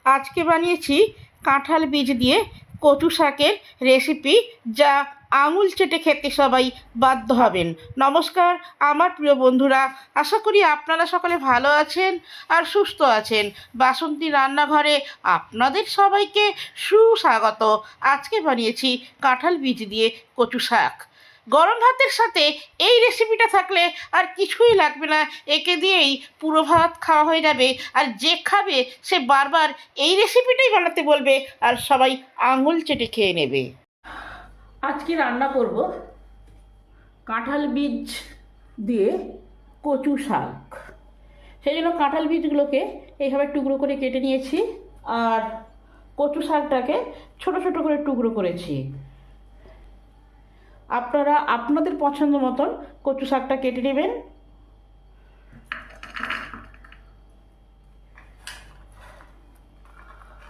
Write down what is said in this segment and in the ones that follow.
আজকে বানিয়েছি কাঁঠাল বীজ দিয়ে কচু শাকের রেসিপি, যা আঙুল চেটে খেতে সবাই বাধ্য হবেন। নমস্কার আমার প্রিয় বন্ধুরা, আশা করি আপনারা সকলে ভালো আছেন আর সুস্থ আছেন। বাসন্তী রান্নাঘরে আপনাদের সবাইকে সুস্বাগত। আজকে বানিয়েছি কাঁঠাল বীজ দিয়ে কচু শাক। গরম ভাতের সাথে এই রেসিপিটা থাকলে আর কিছুই লাগবে না, একে দিয়েই পুরো ভাত খাওয়া হয়ে যাবে। আর যে খাবে সে বারবার এই রেসিপিটাই বানাতে বলবে আর সবাই আঙুল চেটে খেয়ে নেবে। আজকে রান্না করব কাঁঠাল বীজ দিয়ে কচু শাক। সেই জন্য কাঁঠাল বীজগুলোকে এইভাবে টুকরো করে কেটে নিয়েছি আর কচু শাকটাকে ছোট ছোট করে টুকরো করেছি। আপনারা আপনাদের পছন্দ মতন কচু শাকটা কেটে নেবেন।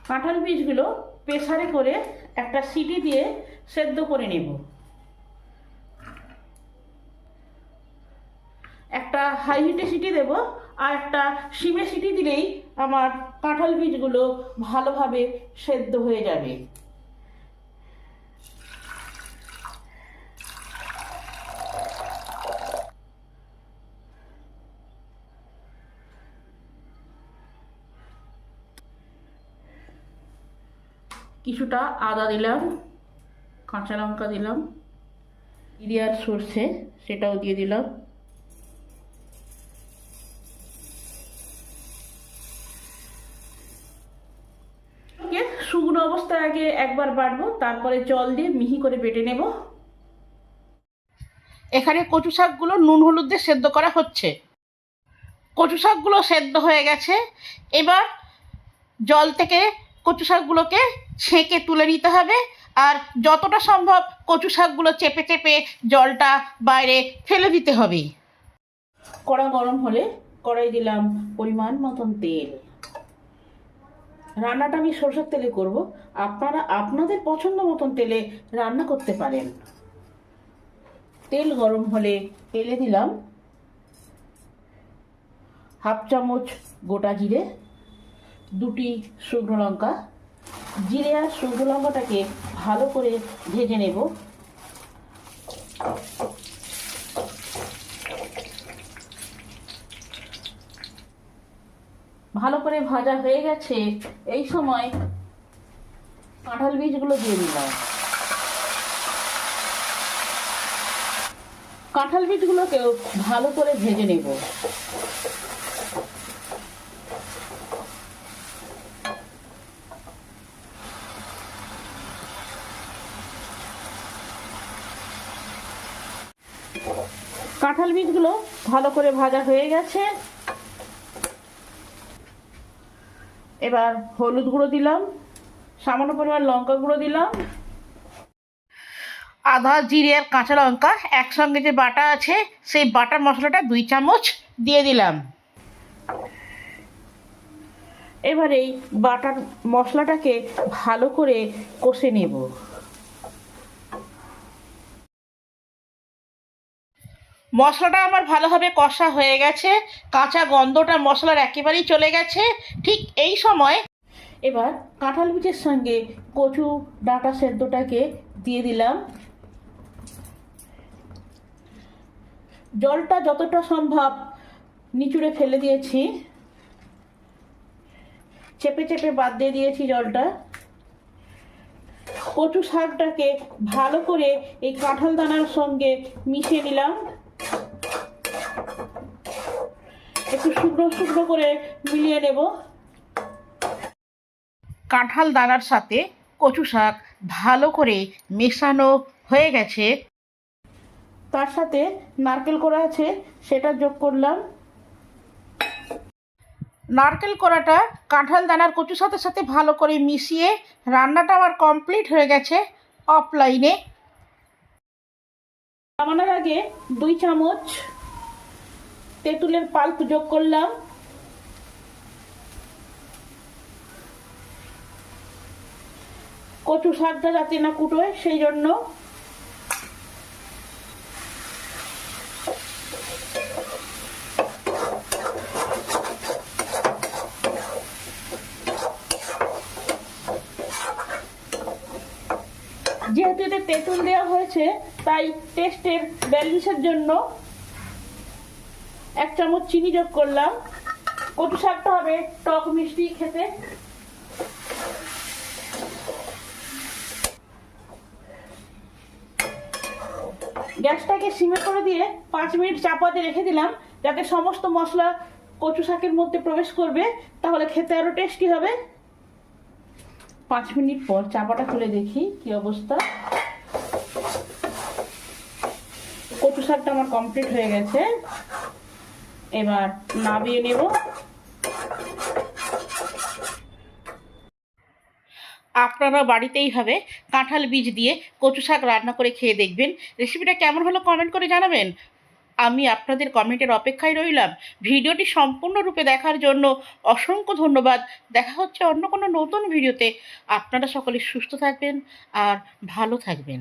কাঁঠাল বীজগুলো প্রেসারে করে একটা সিটি দিয়ে সেদ্ধ করে নেব। একটা হাই হিটে সিটি দেব আর একটা সিমে সিটি দিলেই আমার কাঁঠাল বীজগুলো ভালোভাবে সেদ্ধ হয়ে যাবে। কিছুটা আদা দিলাম, কাঁচা লঙ্কা দিলাম, জিরে আর সর্ষে সেটাও দিয়ে দিলাম। শুকনো অবস্থায় আগে একবার বাটবো, তারপরে জল দিয়ে মিহি করে বেটে নেব। এখানে কচু শাকগুলো নুন হলুদ দিয়ে সেদ্ধ করা হচ্ছে। কচু শাকগুলো সেদ্ধ হয়ে গেছে। এবার জল থেকে কচু শাকগুলোকে ছেঁকে তুলে নিতে হবে আর যতটা সম্ভব কচু শাকগুলো চেপে চেপে জলটা বাইরে ফেলে দিতে হবে। কড়া গরম হলে কড়াই দিলাম পরিমাণ মতন তেল। রান্নাটা আমি সরষের তেলে করব, আপনারা আপনাদের পছন্দ মতন তেলে রান্না করতে পারেন। তেল গরম হলে তেলে দিলাম হাফ চামচ গোটা জিরে, দুটি শুকনো লঙ্কা। জিরে আর শুকনো লঙ্কাটাকে ভালো করে ভেজে নেব। ভালো করে ভাজা হয়ে গেছে। এই সময় কাঁঠাল বীজগুলো দিয়ে দিলাম। কাঁঠাল বীজগুলোকেও ভালো করে ভেজে নেব। কাঁঠাল বীজগুলো ভালো করে ভাজা হয়ে গেছে। এবার হলুদ গুঁড়ো দিলাম, সামান্য পরিমাণ লঙ্কা গুঁড়ো দিলাম, আদা জিরে আর কাঁচা লঙ্কা একসঙ্গে যে বাটা আছে সেই বাটার মশলাটা 2 চামচ দিয়ে দিলাম। এবার এই বাটার মশলাটাকে ভালো করে কষে নেব। মশলাটা আমার ভালোভাবে কষা হয়ে গেছে, কাঁচা গন্ধটা মশলার একেবারেই চলে গেছে। ঠিক এই সময় এবার কাঁঠাল বীজের সঙ্গে কচু ডাঁটা সেদ্ধটাকে দিয়ে দিলাম। জলটা যতটা সম্ভব নিচুড়ে ফেলে দিয়েছি, চেপে চেপে বাদ দিয়ে দিয়েছি জলটা। কচু শাকটাকে ভালো করে এই কাঁঠাল দানার সঙ্গে মিশিয়ে নিলাম। একটু শুকনো শুকনো করে মিলিয়ে নেব। কাঁঠাল দানার সাথে কচু শাক ভালো করে মেশানো হয়ে গেছে। তার সাথে নারকেল কোড়া আছে সেটা যোগ করলাম। নারকেল কোড়াটা কাঁঠাল দানার কচুর সাথে সাথে ভালো করে মিশিয়ে রান্নাটা আমার কমপ্লিট হয়ে গেছে। অফলাইনে নামানোর আগে 2 চামচ তেঁতুলের পাল্প যোগ করলাম। কচু শাকটা যাতে না কুটোয় সেই জন্য। যেহেতু এতে তেঁতুল দেওয়া হয়েছে তাই টেস্টের ব্যালেন্সের জন্য 1 চামচ চিনি যোগ করলাম। কচু শাকটা হবে টক মিষ্টি খেতে। গ্যাসটাকে সিমে করে দিয়ে 5 মিনিট চাপাতে রেখে দিলাম, যাতে সমস্ত মশলা কচু শাকের মধ্যে প্রবেশ করবে, তাহলে খেতে আরো টেস্টি হবে। 5 মিনিট পর চাপাটা খুলে দেখি কি অবস্থা। কচু শাকটা আমার কমপ্লিট হয়ে গেছে, এবার নামিয়ে নেব। আপনারা বাড়িতে এইভাবে কাঁঠাল বীজ দিয়ে কচু শাক রান্না করে খেয়ে দেখবেন। রেসিপিটা কেমন হলো কমেন্ট করে জানাবেন। আমি আপনাদের কমেন্টের অপেক্ষায় রইলাম। ভিডিওটি সম্পূর্ণরূপে দেখার জন্য অসংখ্য ধন্যবাদ। দেখা হচ্ছে অন্য কোনো নতুন ভিডিওতে। আপনারা সকলে সুস্থ থাকবেন আর ভালো থাকবেন।